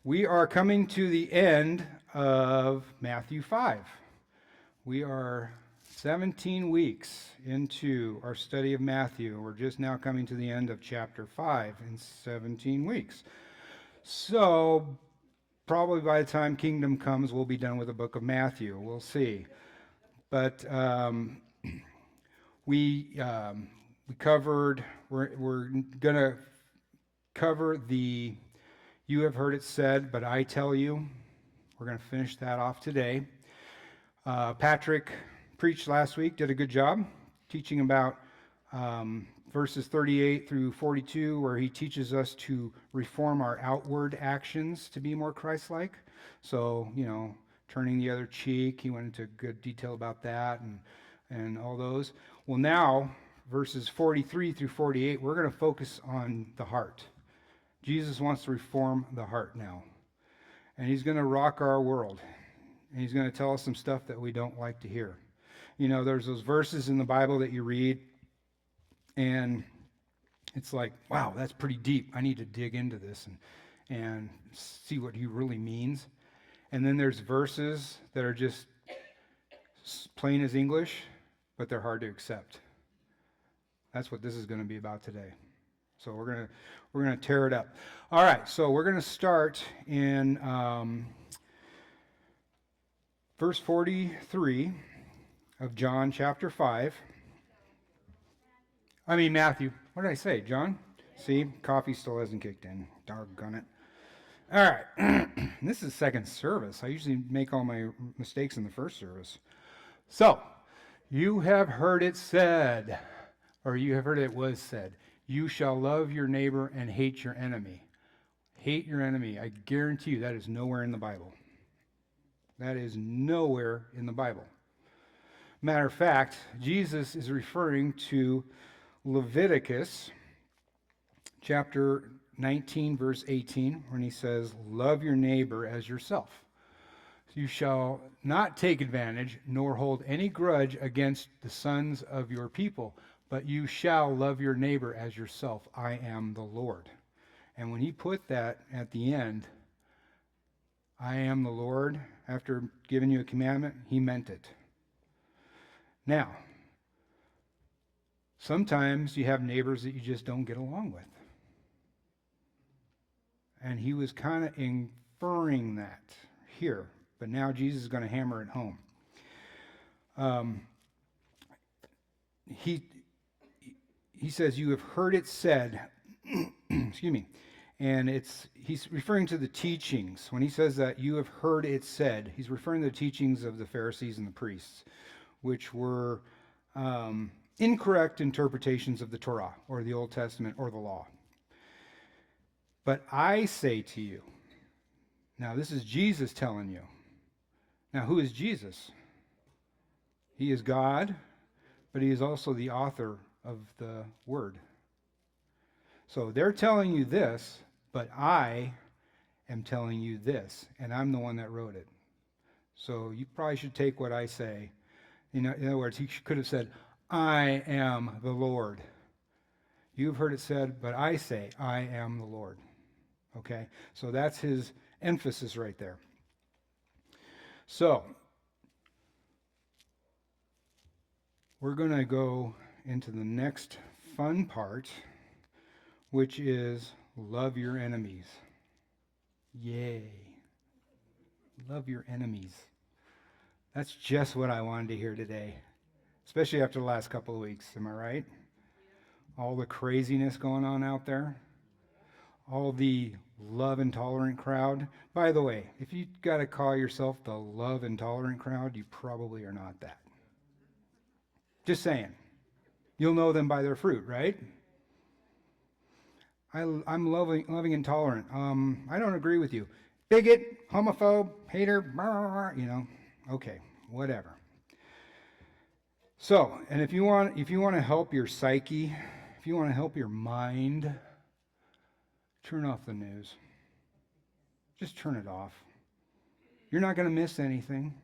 We are coming to the end of Matthew 5. We are 17 weeks into our study of Matthew. We're just now coming to the end of chapter 5 in 17 weeks. So, probably by the time Kingdom comes, we'll be done with the book of Matthew. We'll see. But we covered, we're going to cover the "You have heard it said, but I tell you." We're going to finish that off today. Patrick preached last week, did a good job teaching about verses 38 through 42, where he teaches us to reform our outward actions to be more Christ-like. So, turning the other cheek, he went into good detail about that and all those. Well, now, verses 43 through 48, we're going to focus on the heart. Jesus wants to reform the heart now. And he's going to rock our world. And he's going to tell us some stuff that we don't like to hear. There's those verses in the Bible that you read, and it's like, wow, that's pretty deep. I need to dig into this and see what he really means. And then there's verses that are just plain as English, but they're hard to accept. That's what this is going to be about today. So we're gonna tear it up. All right, so we're gonna start in verse 43 of John chapter 5. Matthew. What did I say, John? See, coffee still hasn't kicked in. Doggone it. All right, this is second service. I usually make all my mistakes in the first service. So, you have heard it said, or you have heard it was said, "You shall love your neighbor and hate your enemy." Hate your enemy. I guarantee you that is nowhere in the Bible. That is nowhere in the Bible. Matter of fact, Jesus is referring to Leviticus chapter 19, verse 18, when he says, "Love your neighbor as yourself. You shall not take advantage nor hold any grudge against the sons of your people, but you shall love your neighbor as yourself. I am the Lord." And when he put that at the end, "I am the Lord," after giving you a commandment, he meant it. Now, sometimes you have neighbors that you just don't get along with. And he was kind of inferring that here, but now Jesus is going to hammer it home. He says, "You have heard it said," excuse me, and he's referring to the teachings. When he says that, "You have heard it said," he's referring to the teachings of the Pharisees and the priests, which were incorrect interpretations of the Torah, or the Old Testament, or the law. "But I say to you," now this is Jesus telling you. Now, who is Jesus? He is God, but he is also the author of the word. So they're telling you this, but I am telling you this, and I'm the one that wrote it. So you probably should take what I say. In other words, he could have said, "I am the Lord." You've heard it said, but I say, "I am the Lord." Okay? So that's his emphasis right there. So, we're going to go into the next fun part, which is love your enemies. Yay. Love your enemies. That's just what I wanted to hear today, especially after the last couple of weeks. Am I right? All the craziness going on out there. All the love intolerant crowd. By the way, if you got to call yourself the love intolerant crowd, you probably are not that. Just saying. You'll know them by their fruit, right? I'm loving intolerant. I don't agree with you. Bigot, homophobe, hater, blah, okay, whatever. So, and if you want to help your psyche, if you want to help your mind, turn off the news. Just turn it off. You're not going to miss anything.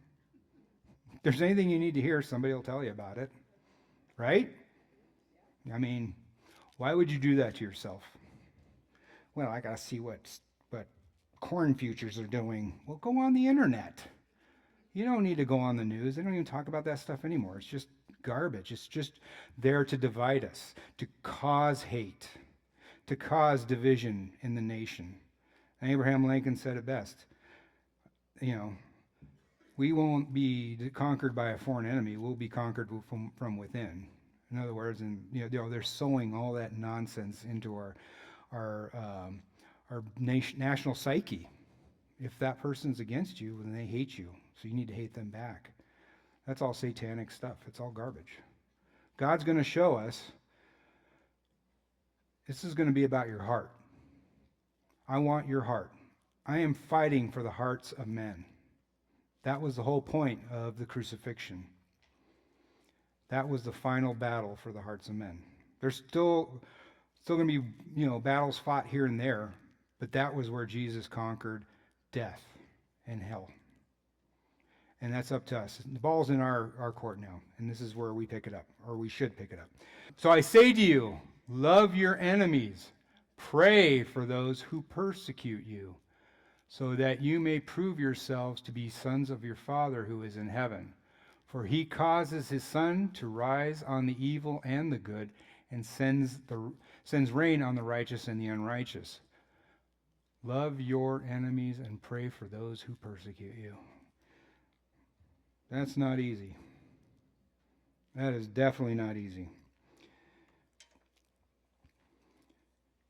If there's anything you need to hear, somebody will tell you about it. Right? Why would you do that to yourself? Well, I got to see what corn futures are doing. Well, go on the internet. You don't need to go on the news. They don't even talk about that stuff anymore. It's just garbage. It's just there to divide us, to cause hate, to cause division in the nation. And Abraham Lincoln said it best. You know, we won't be conquered by a foreign enemy. We'll be conquered from within. In other words, and they're sowing all that nonsense into our national psyche. If that person's against you, then they hate you. So you need to hate them back. That's all satanic stuff. It's all garbage. God's going to show us this is going to be about your heart. I want your heart. I am fighting for the hearts of men. That was the whole point of the crucifixion. That was the final battle for the hearts of men. There's still going to be, battles fought here and there, but that was where Jesus conquered death and hell. And that's up to us. The ball's in our court now, and this is where we pick it up, or we should pick it up. So I say to you, love your enemies, pray for those who persecute you, so that you may prove yourselves to be sons of your Father who is in heaven. For he causes his sun to rise on the evil and the good, and sends rain on the righteous and the unrighteous. Love your enemies and pray for those who persecute you. That's not easy. That is definitely not easy.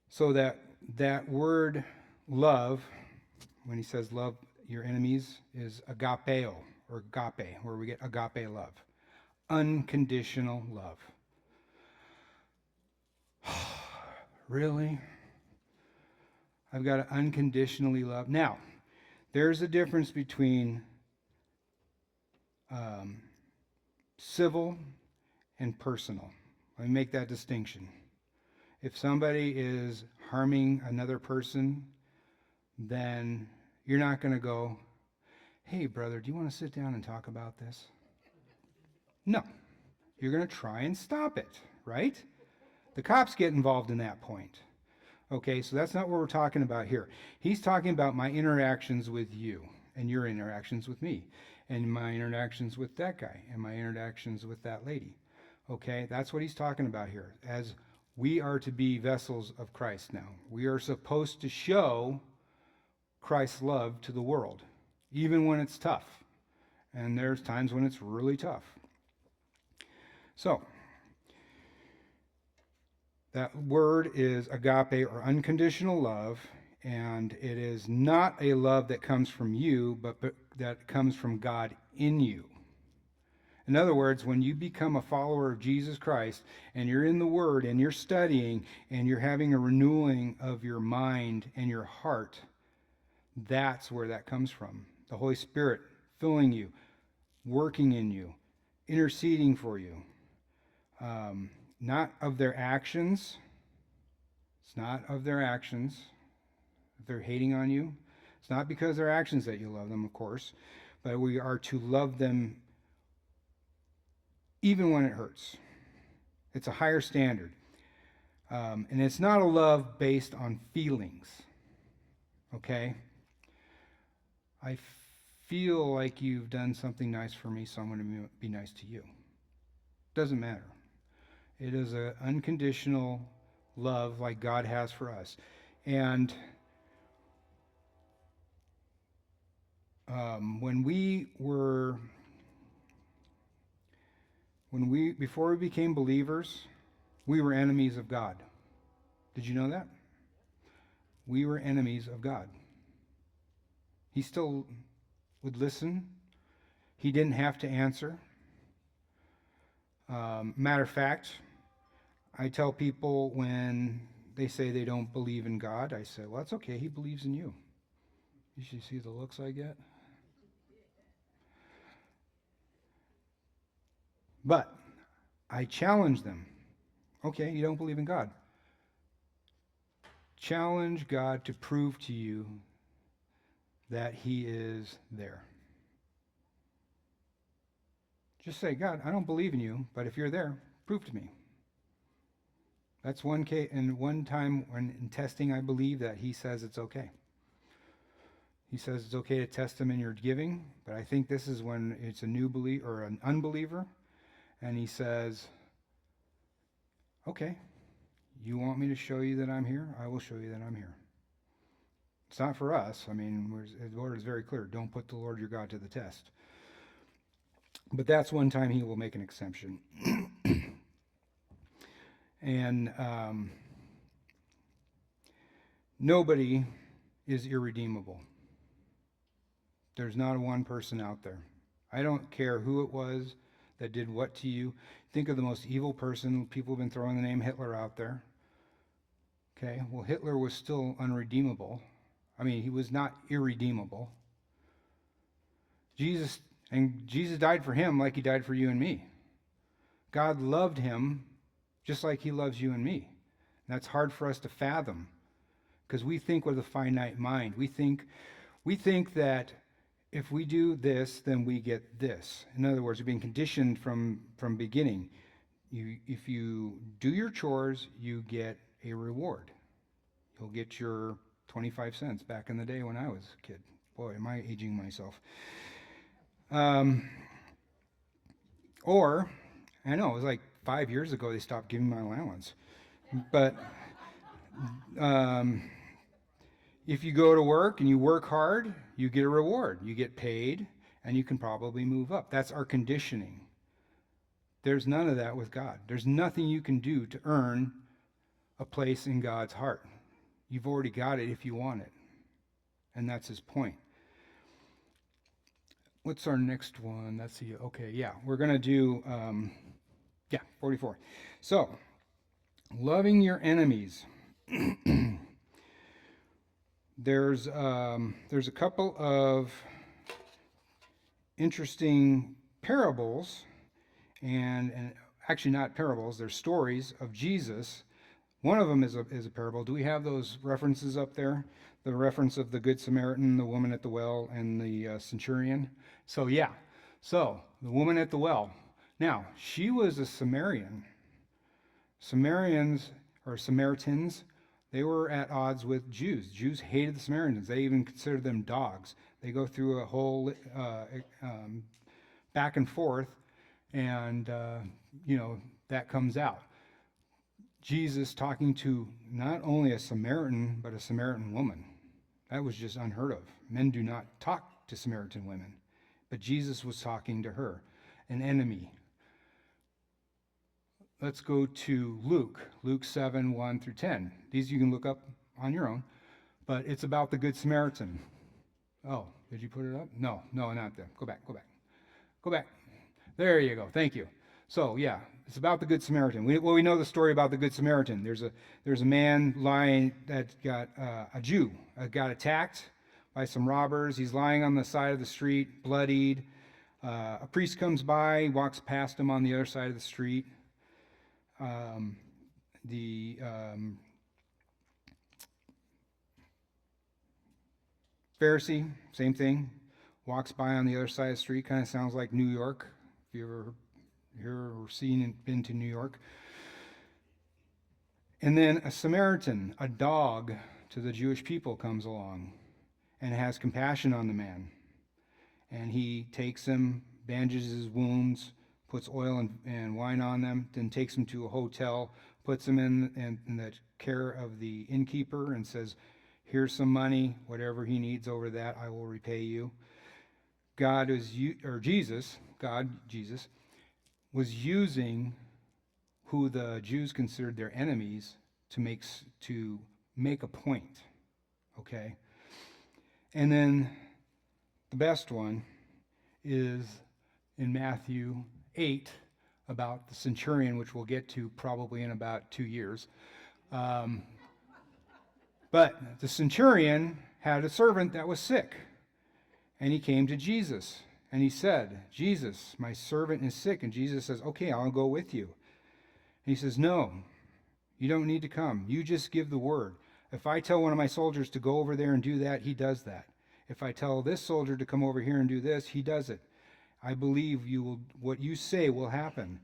So that word love, when he says love your enemies, is agapeo, or agape, where we get agape love. Unconditional love. Really? I've got to unconditionally love. Now, there's a difference between civil and personal. Let me make that distinction. If somebody is harming another person, then you're not going to go, hey, brother, do you want to sit down and talk about this? No. You're going to try and stop it, right? The cops get involved in that point. Okay, so that's not what we're talking about here. He's talking about my interactions with you and your interactions with me and my interactions with that guy and my interactions with that lady. Okay, that's what he's talking about here. As we are to be vessels of Christ now. We are supposed to show Christ's love to the world, even when it's tough. And there's times when it's really tough. So, that word is agape, or unconditional love, and it is not a love that comes from you, but that comes from God in you. In other words, when you become a follower of Jesus Christ, and you're in the Word, and you're studying, and you're having a renewing of your mind and your heart, that's where that comes from. The Holy Spirit filling you, working in you, interceding for you. Not of their actions. It's not of their actions. If they're hating on you, it's not because of their actions that you love them, of course, but we are to love them even when it hurts. It's a higher standard. And it's not a love based on feelings. Okay? I feel like you've done something nice for me, so I'm going to be nice to you. Doesn't matter. It is an unconditional love like God has for us. And before we became believers, we were enemies of God. Did you know that? We were enemies of God. He still would listen. He didn't have to answer. Matter of fact, I tell people when they say they don't believe in God, I say, well, that's okay. He believes in you. You should see the looks I get. But I challenge them. Okay, you don't believe in God. Challenge God to prove to you that he is there. Just say, God, I don't believe in you, but if you're there, prove to me. That's one case, and one time when in testing, I believe that he says it's okay. He says it's okay to test them in your giving, but I think this is when it's a new believer or an unbeliever, and he says, okay, you want me to show you that I'm here? I will show you that I'm here. It's not for us. I mean, the word is very clear. Don't put the Lord your God to the test. But that's one time he will make an exception. And nobody is irredeemable. There's not one person out there. I don't care who it was that did what to you. Think of the most evil person. People have been throwing the name Hitler out there. Okay, well, Hitler was still unredeemable. I mean, he was not irredeemable. Jesus died for him like he died for you and me. God loved him just like he loves you and me. And that's hard for us to fathom because we think with a finite mind. We think that if we do this, then we get this. In other words, we're being conditioned from beginning. If you do your chores, you get a reward. You'll get your 25 cents back in the day when I was a kid. Boy, am I aging myself. Or, I know, it was like 5 years ago they stopped giving my allowance. But if you go to work and you work hard, you get a reward. You get paid, and you can probably move up. That's our conditioning. There's none of that with God. There's nothing you can do to earn a place in God's heart. You've already got it if you want it. And that's his point. What's our next one? Let's see. Okay, yeah. We're going to do, 44. So, loving your enemies. There's a couple of interesting parables, and actually not parables, they're stories of Jesus. One of them is a parable. Do we have those references up there? The reference of the Good Samaritan, the woman at the well, and the centurion. So the woman at the well. Now, she was a Samaritan. Samaritans, they were at odds with Jews. Jews hated the Samaritans. They even considered them dogs. They go through a whole back and forth, and that comes out. Jesus talking to not only a Samaritan, but a Samaritan woman. That was just unheard of. Men do not talk to Samaritan women. But Jesus was talking to her, an enemy. Let's go to Luke 7, 1 through 10. These you can look up on your own, but it's about the Good Samaritan. Oh, did you put it up? No, not there. Go back. There you go. Thank you. So, yeah, it's about the Good Samaritan. We know the story about the Good Samaritan. There's a man lying that got a Jew got attacked by some robbers. He's lying on the side of the street, bloodied. A priest comes by, walks past him on the other side of the street. The Pharisee, same thing, walks by on the other side of the street. Kind of sounds like New York, if you ever here or seen and been to New York. And then a Samaritan, a dog to the Jewish people, comes along and has compassion on the man. And he takes him, bandages his wounds, puts oil and wine on them, then takes him to a hotel, puts him in the care of the innkeeper, and says, here's some money, whatever he needs over that, I will repay you. Jesus was using who the Jews considered their enemies to make a point. Okay? And then the best one is in Matthew 8 about the centurion, which we'll get to probably in about 2 years. But the centurion had a servant that was sick, and he came to Jesus, and he said, Jesus, my servant is sick. And Jesus says, okay, I'll go with you. And he says, no, you don't need to come. You just give the word. If I tell one of my soldiers to go over there and do that, he does that. If I tell this soldier to come over here and do this, he does it. I believe what you say will happen.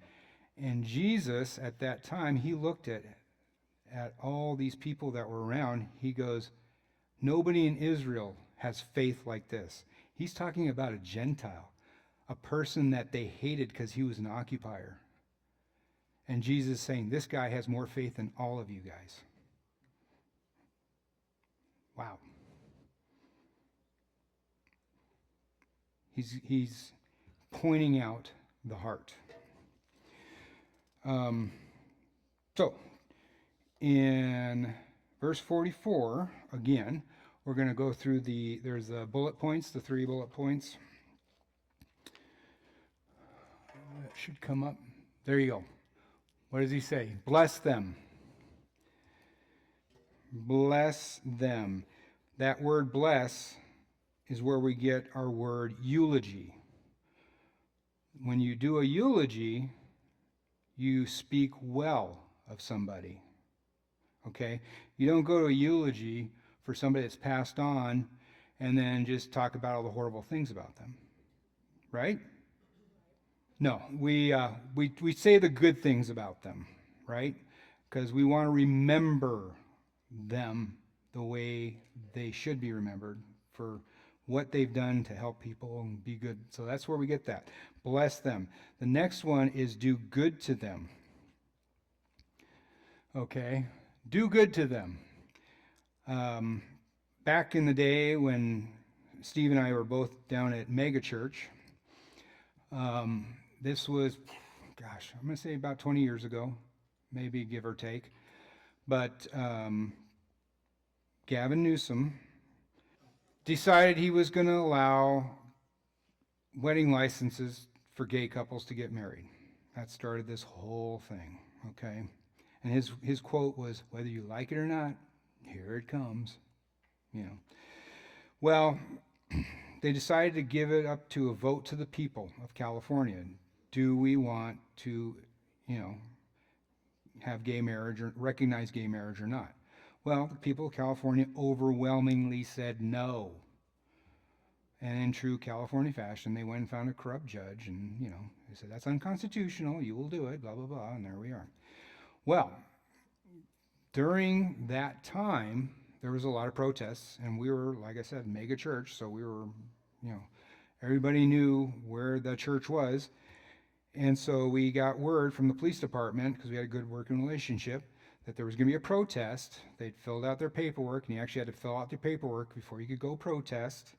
And Jesus, at that time, he looked at all these people that were around. He goes, nobody in Israel has faith like this. He's talking about a Gentile, a person that they hated because he was an occupier. And Jesus is saying, this guy has more faith than all of you guys. Wow. He's pointing out the heart. So, in verse 44, again, we're going to go through there's the bullet points, the 3 bullet points. That should come up. There you go. What does he say? Bless them. Bless them. That word bless is where we get our word eulogy. When you do a eulogy, you speak well of somebody. Okay? You don't go to a eulogy for somebody that's passed on and then just talk about all the horrible things about them. Right? No, we say the good things about them, right? Because we want to remember them the way they should be remembered for what they've done to help people and be good. So that's where we get that. Bless them. The next one is do good to them. Okay? Do good to them. Back in the day when Steve and I were both down at Mega Church, this was, gosh, I'm going to say about 20 years ago, maybe give or take. But Gavin Newsom decided he was going to allow wedding licenses for gay couples to get married. That started this whole thing, okay? And his quote was, whether you like it or not, here it comes, you know. Well, they decided to give it up to a vote to the people of California. Do we want to, have gay marriage or recognize gay marriage or not? Well, the people of California overwhelmingly said no. And in true California fashion, they went and found a corrupt judge and, they said, that's unconstitutional, you will do it, blah, blah, blah, and there we are. Well, during that time, there was a lot of protests, and we were, like I said, mega church, so we were, everybody knew where the church was. And so we got word from the police department, because we had a good working relationship, that there was going to be a protest. They'd filled out their paperwork, and you actually had to fill out your paperwork before you could go protest.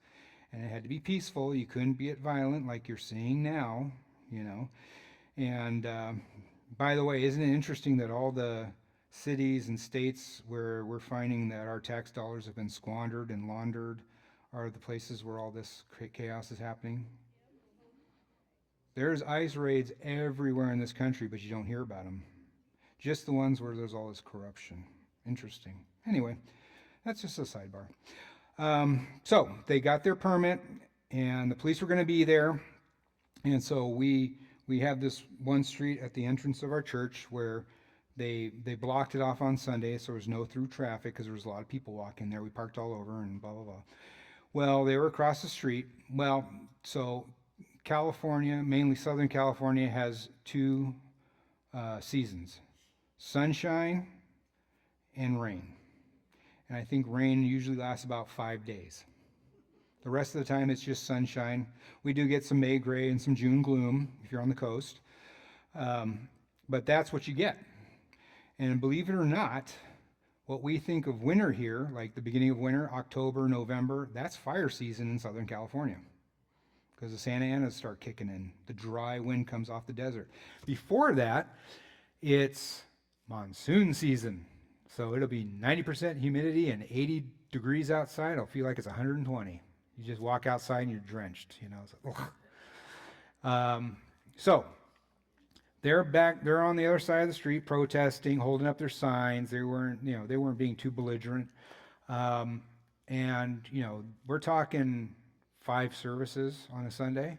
And it had to be peaceful. You couldn't be violent like you're seeing now, And by the way, isn't it interesting that all the cities and states where we're finding that our tax dollars have been squandered and laundered are the places where all this chaos is happening? There's ICE raids everywhere in this country, but you don't hear about them. Just the ones where there's all this corruption. Interesting. Anyway, that's just a sidebar. So they got their permit, and the police were going to be there. And so we have this one street at the entrance of our church where they blocked it off on Sunday, so there was no through traffic because there was a lot of people walking there. We parked all over and blah, blah, blah. Well, they were across the street. Well, so California, mainly Southern California, has 2 seasons, sunshine and rain. And I think rain usually lasts about 5 days. The rest of the time it's just sunshine. We do get some May gray and some June gloom if you're on the coast. But that's what you get. And believe it or not, what we think of winter here, like the beginning of winter, October, November, that's fire season in Southern California. Because the Santa Anas start kicking in. The dry wind comes off the desert. Before that, it's monsoon season. So it'll be 90% humidity and 80 degrees outside. It'll feel like it's 120. You just walk outside and you're drenched, So they're on the other side of the street protesting, holding up their signs. They weren't being too belligerent. And we're talking 5 services on a Sunday.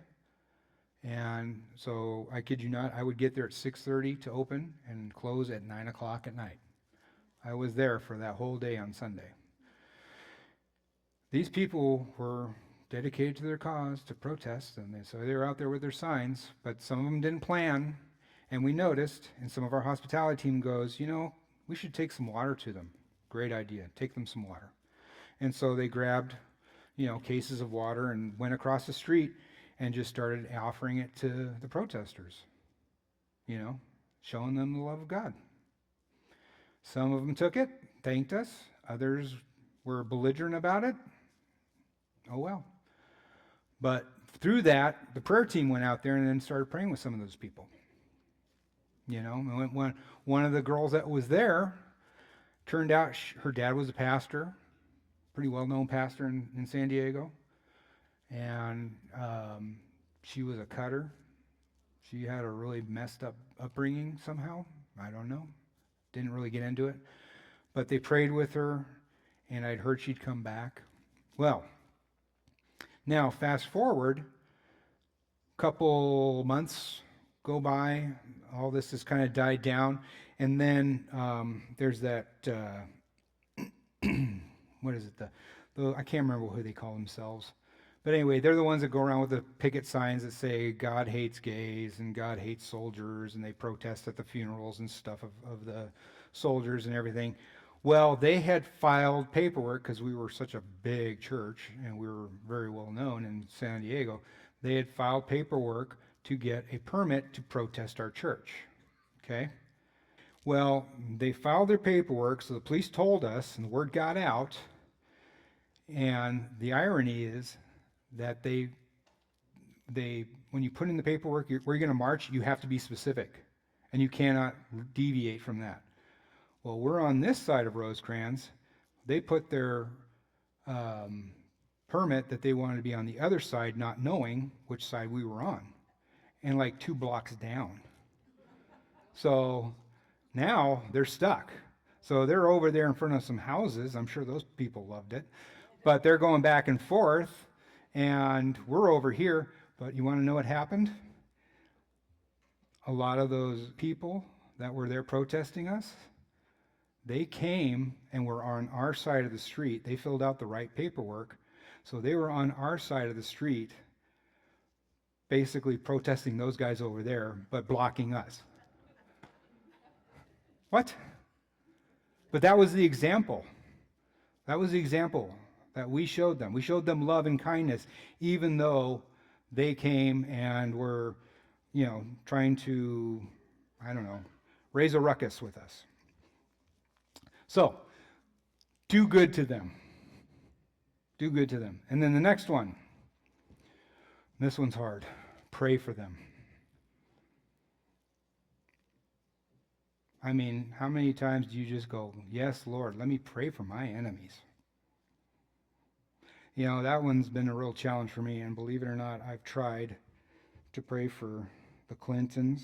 And so I kid you not, I would get there at 6:30 to open and close at 9 o'clock at night. I was there for that whole day on Sunday. These people were dedicated to their cause, to protest, and so they were out there with their signs, but some of them didn't plan, and we noticed, and some of our hospitality team goes, we should take some water to them. Great idea, take them some water. And so they grabbed, cases of water and went across the street and just started offering it to the protesters, showing them the love of God. Some of them took it, thanked us. Others were belligerent about it. Oh well. But through that, the prayer team went out there and then started praying with some of those people. One of the girls that was there, turned out her dad was a pastor, pretty well-known pastor in San Diego. And she was a cutter. She had a really messed up upbringing somehow. I don't know. Didn't really get into it. But they prayed with her, and I'd heard she'd come back. Well, now fast forward, a couple months go by, all this has kind of died down, and then there's that, what is it, I can't remember who they call themselves. But anyway, they're the ones that go around with the picket signs that say God hates gays and God hates soldiers, and they protest at the funerals and stuff of the soldiers and everything. Well, they had filed paperwork, because we were such a big church and we were very well known in San Diego. They had filed paperwork to get a permit to protest our church. Okay? Well, they filed their paperwork, so the police told us, and the word got out. And the irony is that they when you put in the paperwork, where you're going to march, you have to be specific, and you cannot deviate from that. Well, we're on this side of Rosecrans. They put their permit that they wanted to be on the other side, not knowing which side we were on, and like 2 blocks down. So now they're stuck. So they're over there in front of some houses. I'm sure those people loved it. But they're going back and forth, and we're over here. But you want to know what happened? A lot of those people that were there protesting us, they came and were on our side of the street. They filled out the right paperwork. So they were on our side of the street, basically protesting those guys over there, but blocking us. What? But that was the example. That was the example that we showed them. We showed them love and kindness, even though they came and were, trying to, raise a ruckus with us. So, do good to them. Do good to them. And then the next one. This one's hard. Pray for them. I mean, how many times do you just go, yes, Lord, let me pray for my enemies? That one's been a real challenge for me, and believe it or not, I've tried to pray for the Clintons,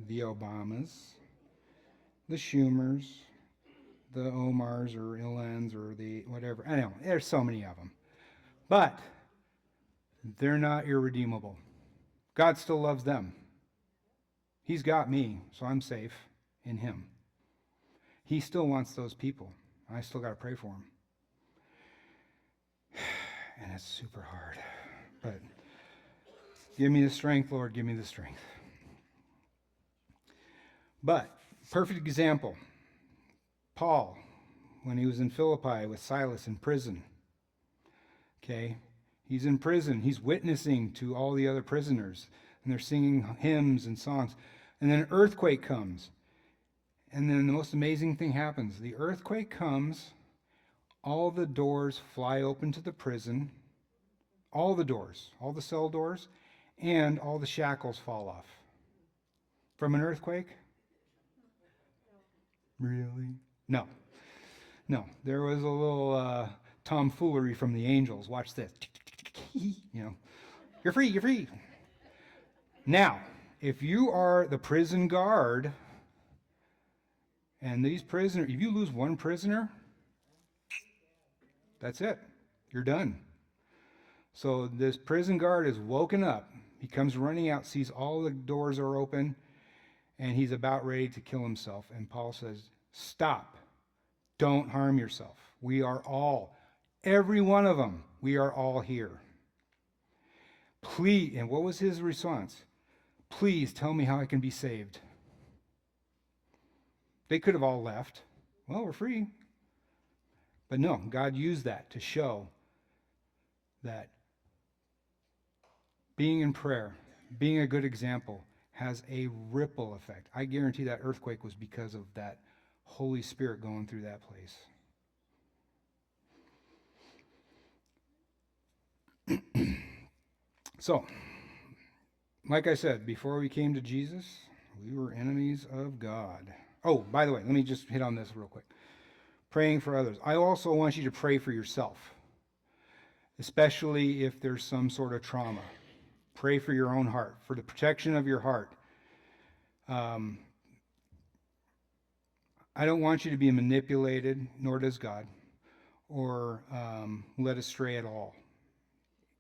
the Obamas, the Schumers, the Omars or Illens or the whatever. I know, there's so many of them. But they're not irredeemable. God still loves them. He's got me, so I'm safe in him. He still wants those people. I still got to pray for them. And it's super hard. But give me the strength, Lord, give me the strength. But, perfect example. Paul, when he was in Philippi with Silas in prison. Okay? He's in prison. He's witnessing to all the other prisoners. And they're singing hymns and songs. And then an earthquake comes. And then the most amazing thing happens. The earthquake comes. All the doors fly open to the prison. All the doors. All the cell doors. And all the shackles fall off. From an earthquake? Really? No. There was a little tomfoolery from the angels. Watch this. You're free. Now, if you are the prison guard, and these prisoners, if you lose one prisoner, that's it. You're done. So this prison guard is woken up. He comes running out, sees all the doors are open, and he's about ready to kill himself. And Paul says, stop. Don't harm yourself. We are all, every one of them, we are all here. Please, and what was his response? Please tell me how I can be saved. They could have all left. Well, we're free. But no, God used that to show that being in prayer, being a good example, has a ripple effect. I guarantee that earthquake was because of that Holy Spirit going through that place. So, like I said, before we came to Jesus, we were enemies of God. Oh, by the way, let me just hit on this real quick. Praying for others. I also want you to pray for yourself, especially if there's some sort of trauma. Pray for your own heart, for the protection of your heart. I don't want you to be manipulated, nor does God, or led astray at all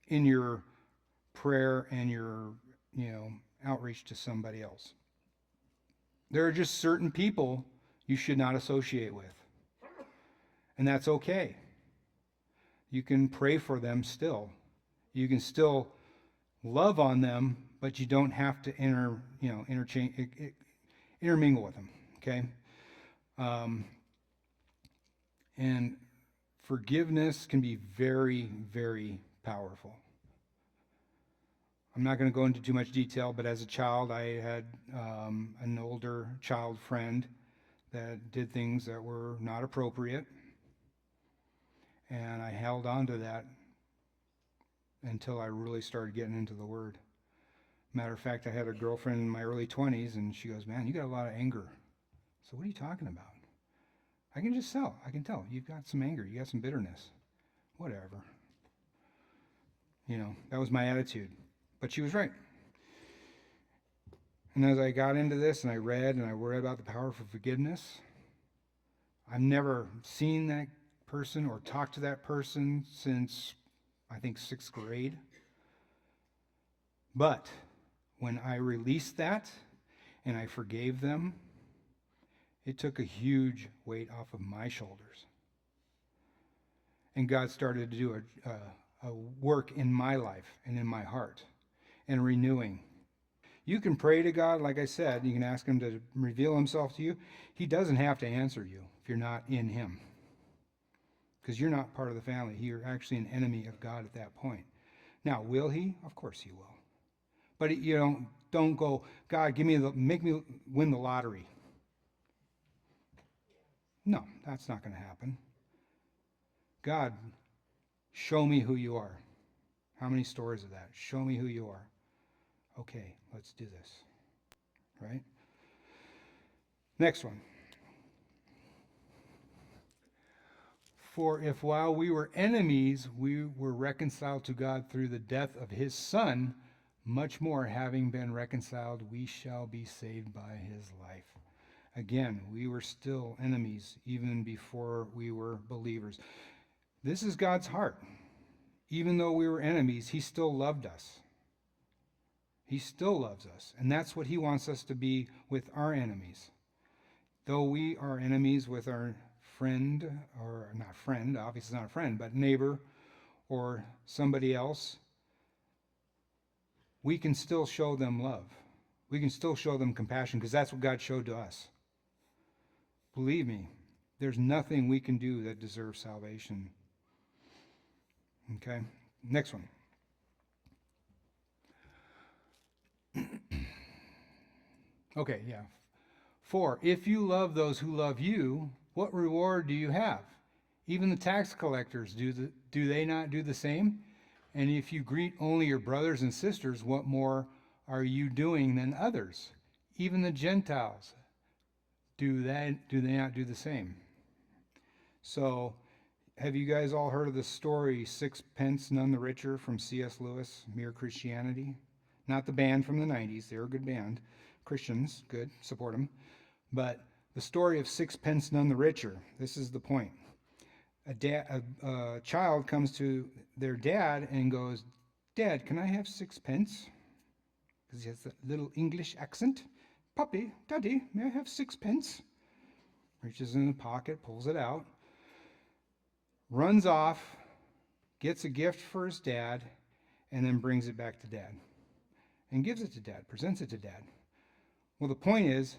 in your prayer and your, outreach to somebody else. There are just certain people you should not associate with, and that's okay. You can pray for them still. You can still love on them, but you don't have to intermingle with them. Okay. And forgiveness can be very, very powerful. I'm not going to go into too much detail, but as a child, I had an older child friend that did things that were not appropriate. And I held on to that until I really started getting into the Word. Matter of fact, I had a girlfriend in my early 20s, and she goes, "Man, you got a lot of anger." So what are you talking about? I can just tell. I can tell. You've got some anger. You got some bitterness. Whatever. That was my attitude. But she was right. And as I got into this and I read about the power for forgiveness, I've never seen that person or talked to that person since, I think, 6th grade. But when I released that and I forgave them, it took a huge weight off of my shoulders. And God started to do a work in my life and in my heart and renewing. You can pray to God, like I said, you can ask Him to reveal Himself to you. He doesn't have to answer you if you're not in Him, because you're not part of the family. You're actually an enemy of God at that point. Now, will He? Of course He will. But don't go, "God, make me win the lottery." No, that's not going to happen. God, show me who you are. How many stories of that? Show me who you are. Okay, let's do this. Right? Next one. For if while we were enemies, we were reconciled to God through the death of His Son, much more, having been reconciled, we shall be saved by His life. Again, we were still enemies even before we were believers. This is God's heart. Even though we were enemies, He still loved us. He still loves us. And that's what He wants us to be with our enemies. Though we are enemies with our friend, or not friend, obviously not a friend, but neighbor or somebody else, we can still show them love. We can still show them compassion, because that's what God showed to us. Believe me, there's nothing we can do that deserves salvation. Okay, next one. Okay, yeah. For if you love those who love you, what reward do you have? Even the tax collectors, do they not do the same? And if you greet only your brothers and sisters, what more are you doing than others? Even the Gentiles, do they not do the same? So, have you guys all heard of the story Sixpence None the Richer from C.S. Lewis, Mere Christianity? Not the band from the 90s, they're a good band. Christians, good, support them. But the story of Sixpence None the Richer, this is the point. A child comes to their dad and goes, "Dad, can I have 6 pence?" Because he has that little English accent. "Puppy, Daddy, may I have 6 pence?" Reaches in the pocket, pulls it out, runs off, gets a gift for his dad, and then brings it back to Dad. And gives it to Dad, presents it to Dad. Well, the point is,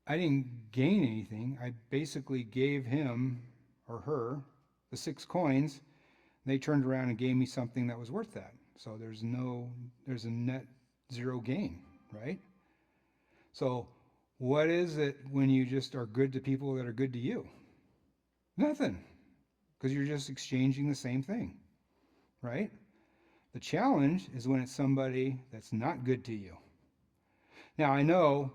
I didn't gain anything. I basically gave him or her the 6 coins, They turned around and gave me something that was worth that. So there's a net zero gain, right? So what is it when you just are good to people that are good to you? Nothing, because you're just exchanging the same thing, right? The challenge is when it's somebody that's not good to you. Now, I know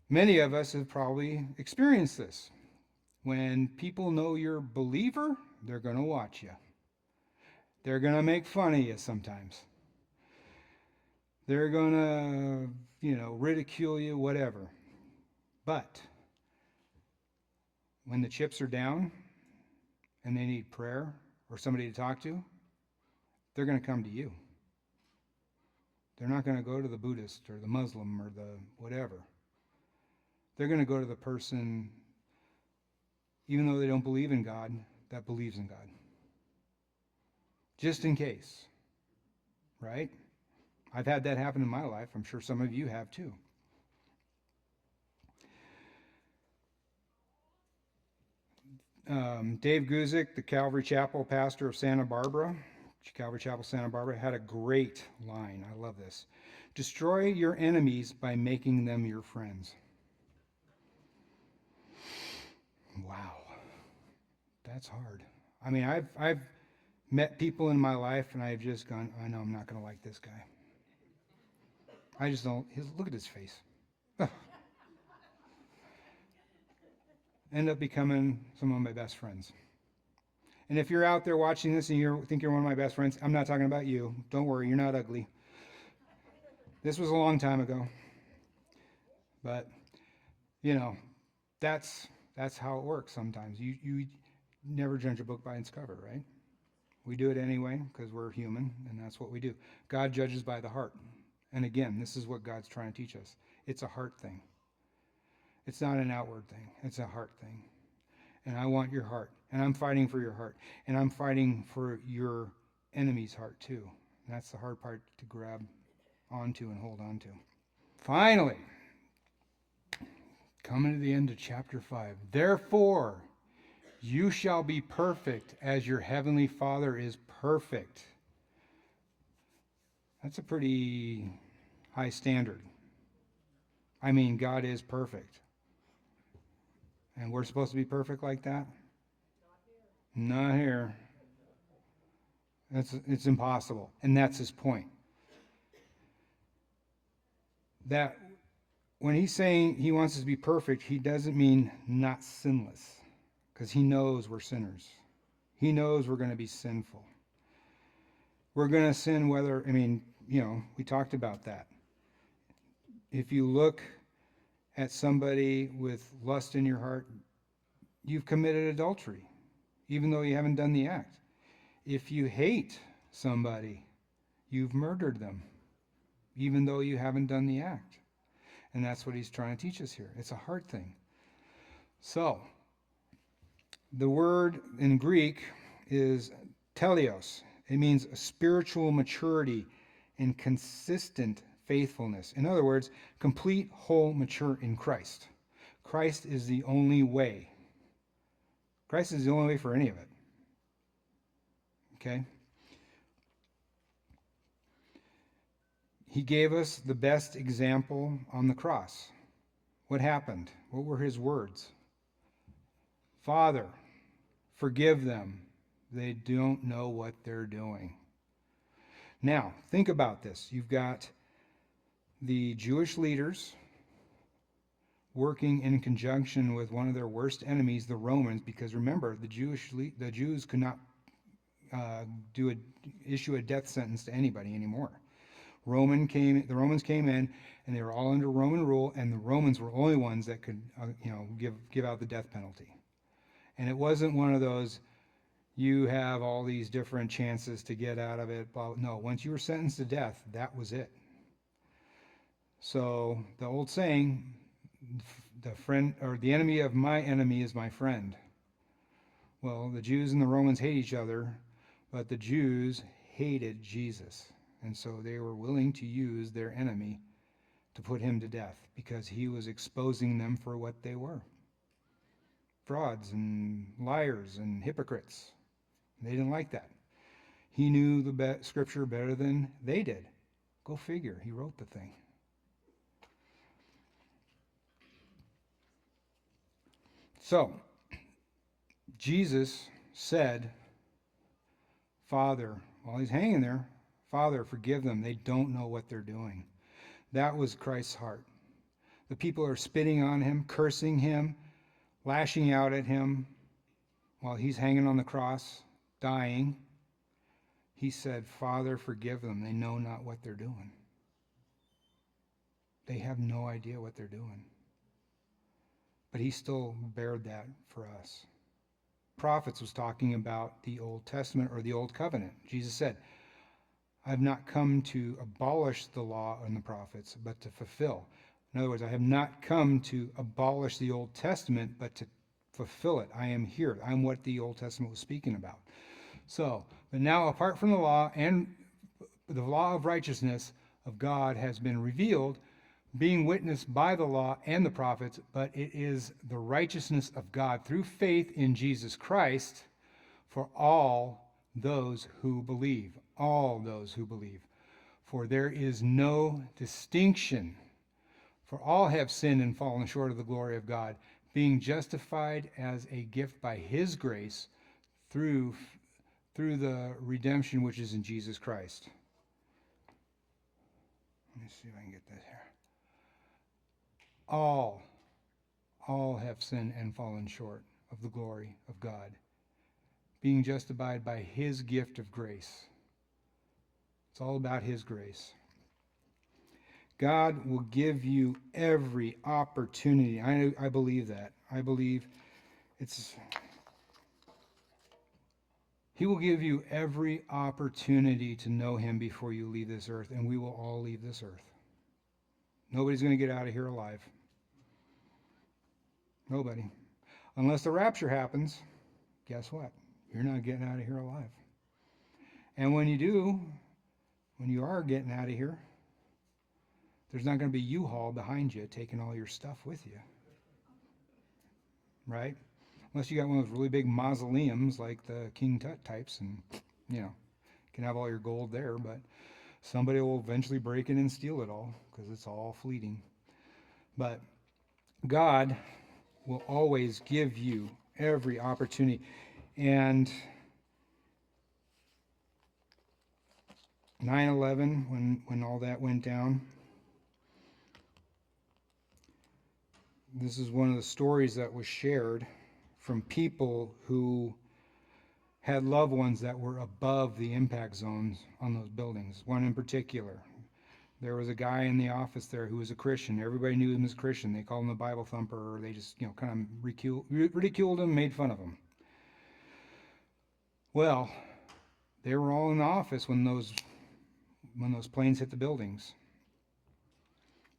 many of us have probably experienced this. When people know you're a believer, they're going to watch you. They're going to make fun of you sometimes. They're going to, ridicule you, whatever. But when the chips are down and they need prayer or somebody to talk to, they're going to come to you. They're not going to go to the Buddhist or the Muslim or the whatever. They're going to go to the person, even though they don't believe in God, that believes in God. Just in case, right? I've had that happen in my life. I'm sure some of you have too. Dave Guzik, the Calvary Chapel pastor of Santa Barbara, Calvary Chapel, Santa Barbara, had a great line. I love this. Destroy your enemies by making them your friends. Wow. That's hard. I mean, I've met people in my life and I've just gone, I know I'm not going to like this guy. I just don't. Look at his face. Ugh. End up becoming some of my best friends. And if you're out there watching this and you think you're one of my best friends, I'm not talking about you. Don't worry, you're not ugly. This was a long time ago. But, that's how it works sometimes. You never judge a book by its cover, right? We do it anyway because we're human, and that's what we do. God judges by the heart. And again, this is what God's trying to teach us. It's a heart thing. It's not an outward thing. It's a heart thing. And I want your heart. And I'm fighting for your heart. And I'm fighting for your enemy's heart too. And that's the hard part to grab onto and hold on to. Finally, coming to the end of chapter 5. Therefore, you shall be perfect as your heavenly Father is perfect. That's a pretty high standard. I mean, God is perfect. And we're supposed to be perfect like that? Not here. It's impossible. And that's his point. That when he's saying he wants us to be perfect, he doesn't mean not sinless. Because he knows we're sinners. He knows we're going to be sinful. We're going to sin we talked about that. If you look at somebody with lust in your heart, you've committed adultery, even though you haven't done the act. If you hate somebody, you've murdered them, even though you haven't done the act. And that's what he's trying to teach us here. It's a heart thing. So, the word in Greek is teleos. It means a spiritual maturity and consistent faithfulness. In other words, complete, whole, mature in Christ. Christ is the only way. Christ is the only way for any of it. Okay? He gave us the best example on the cross. What happened? What were his words? Father, forgive them. They don't know what they're doing. Now, think about this. You've got the Jewish leaders working in conjunction with one of their worst enemies, the Romans, because remember, the Jews could not issue a death sentence to anybody anymore. The Romans came in, and they were all under Roman rule, and the Romans were only ones that could, give out the death penalty. And it wasn't one of those, you have all these different chances to get out of it. No, once you were sentenced to death, that was it. So the old saying, the enemy of my enemy is my friend. Well, the Jews and the Romans hate each other, but the Jews hated Jesus. And so they were willing to use their enemy to put him to death because he was exposing them for what they were. Frauds and liars and hypocrites. They didn't like that. He knew the scripture better than they did. Go figure. He wrote the thing. So, Jesus said, Father, while he's hanging there, Father, forgive them. They don't know what they're doing. That was Christ's heart. The people are spitting on him, cursing him, lashing out at him while he's hanging on the cross, dying. He said, Father, forgive them. They know not what they're doing. They have no idea what they're doing. But he still bared that for us. Prophets was talking about the Old Testament or the Old Covenant. Jesus said, I have not come to abolish the law and the prophets, but to fulfill. In other words, I have not come to abolish the Old Testament, but to fulfill it. I am here. I'm what the Old Testament was speaking about. So, but now apart from the law and the law of righteousness of God has been revealed, being witnessed by the law and the prophets, but it is the righteousness of God through faith in Jesus Christ for all those who believe. All those who believe. For there is no distinction. For all have sinned and fallen short of the glory of God, being justified as a gift by his grace through the redemption which is in Jesus Christ. Let me see if I can get that here. All have sinned and fallen short of the glory of God, being justified by his gift of grace. It's all about his grace. God will give you every opportunity. I believe that. I believe he will give you every opportunity to know him before you leave this earth, and we will all leave this earth. Nobody's going to get out of here alive. Nobody. Unless the rapture happens, guess what? You're not getting out of here alive. And when you do, when you are getting out of here, there's not going to be U-Haul behind you taking all your stuff with you. Right? Unless you got one of those really big mausoleums like the King Tut types, and, you can have all your gold there, but somebody will eventually break in and steal it all because it's all fleeting. But God will always give you every opportunity. And 9/11, when all that went down, this is one of the stories that was shared from people who had loved ones that were above the impact zones on those buildings. One in particular, there was a guy in the office there who was a Christian. Everybody knew him as a Christian. They called him the Bible thumper, or they just, kind of ridiculed him, made fun of him. Well, they were all in the office when those planes hit the buildings,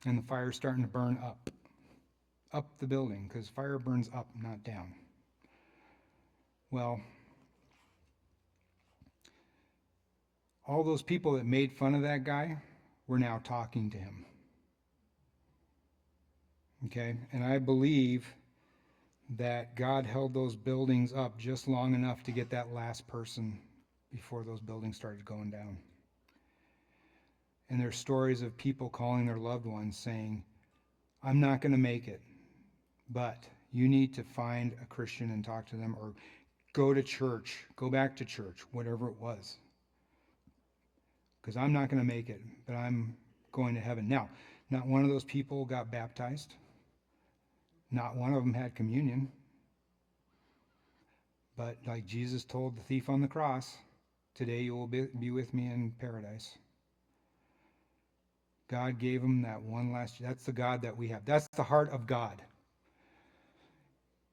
and the fire's starting to burn up the building, because fire burns up, not down. Well, all those people that made fun of that guy were now talking to him. Okay? And I believe that God held those buildings up just long enough to get that last person before those buildings started going down. And there's stories of people calling their loved ones saying, I'm not going to make it, but you need to find a Christian and talk to them, or go to church, go back to church, whatever it was. Because I'm not going to make it, but I'm going to heaven. Now, not one of those people got baptized. Not one of them had communion. But like Jesus told the thief on the cross, today you will be with me in paradise. God gave him that one last. That's the God that we have. That's the heart of God.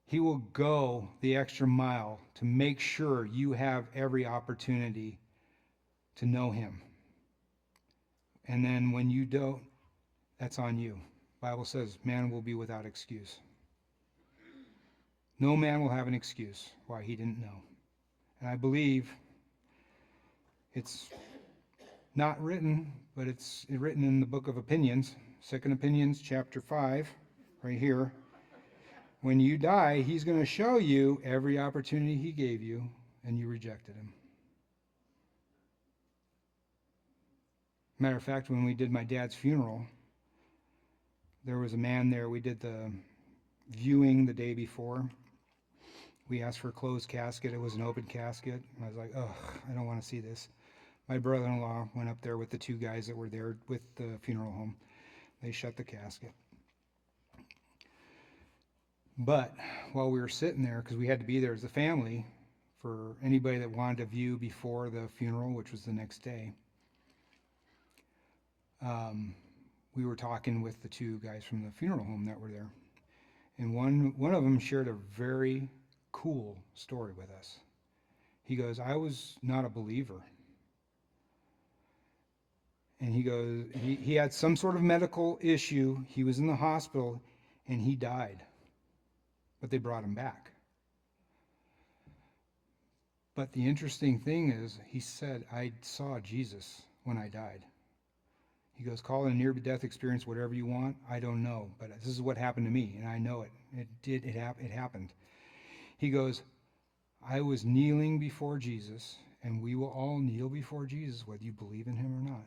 He will go the extra mile to make sure you have every opportunity to know him. And then when you don't, that's on you. The Bible says man will be without excuse. No man will have an excuse why he didn't know. And I believe it's not written, but it's written in the book of Opinions, 2 Opinions chapter 5, right here. When you die, he's going to show you every opportunity he gave you and you rejected him. Matter of fact, when we did my dad's funeral, there was a man there. We did the viewing the day before. We asked for a closed casket. It was an open casket. I was like, oh, I don't want to see this. My brother-in-law went up there with the two guys that were there with the funeral home. They shut the casket. But while we were sitting there, because we had to be there as a family for anybody that wanted to view before the funeral, which was the next day, we were talking with the two guys from the funeral home that were there. And one of them shared a very cool story with us. He goes, I was not a believer. And he goes, he had some sort of medical issue. He was in the hospital and he died. But they brought him back. But the interesting thing is, he said, I saw Jesus when I died. He goes, call it a near-death experience, whatever you want. I don't know, but this is what happened to me, and I know it. It happened. He goes, I was kneeling before Jesus, and we will all kneel before Jesus, whether you believe in him or not.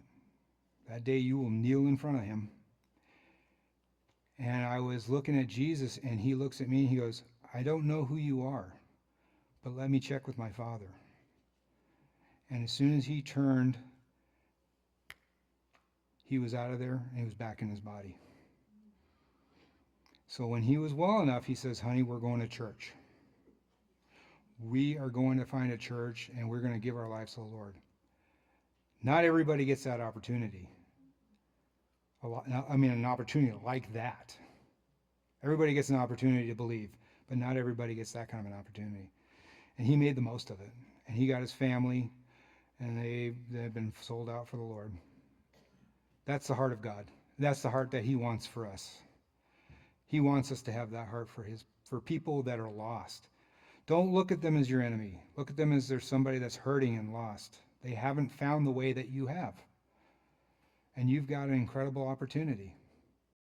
That day you will kneel in front of him. And I was looking at Jesus, and he looks at me, and he goes, I don't know who you are, but let me check with my Father. And as soon as he turned, he was out of there, and he was back in his body. So when he was well enough, he says, honey, we're going to church. We are going to find a church, and we're going to give our lives to the Lord. Not everybody gets that opportunity. An opportunity like that. Everybody gets an opportunity to believe, but not everybody gets that kind of an opportunity. And he made the most of it. And he got his family, and they've been sold out for the Lord. That's the heart of God. That's the heart that he wants for us. He wants us to have that heart for people that are lost. Don't look at them as your enemy. Look at them as there's somebody that's hurting and lost. They haven't found the way that you have. And you've got an incredible opportunity.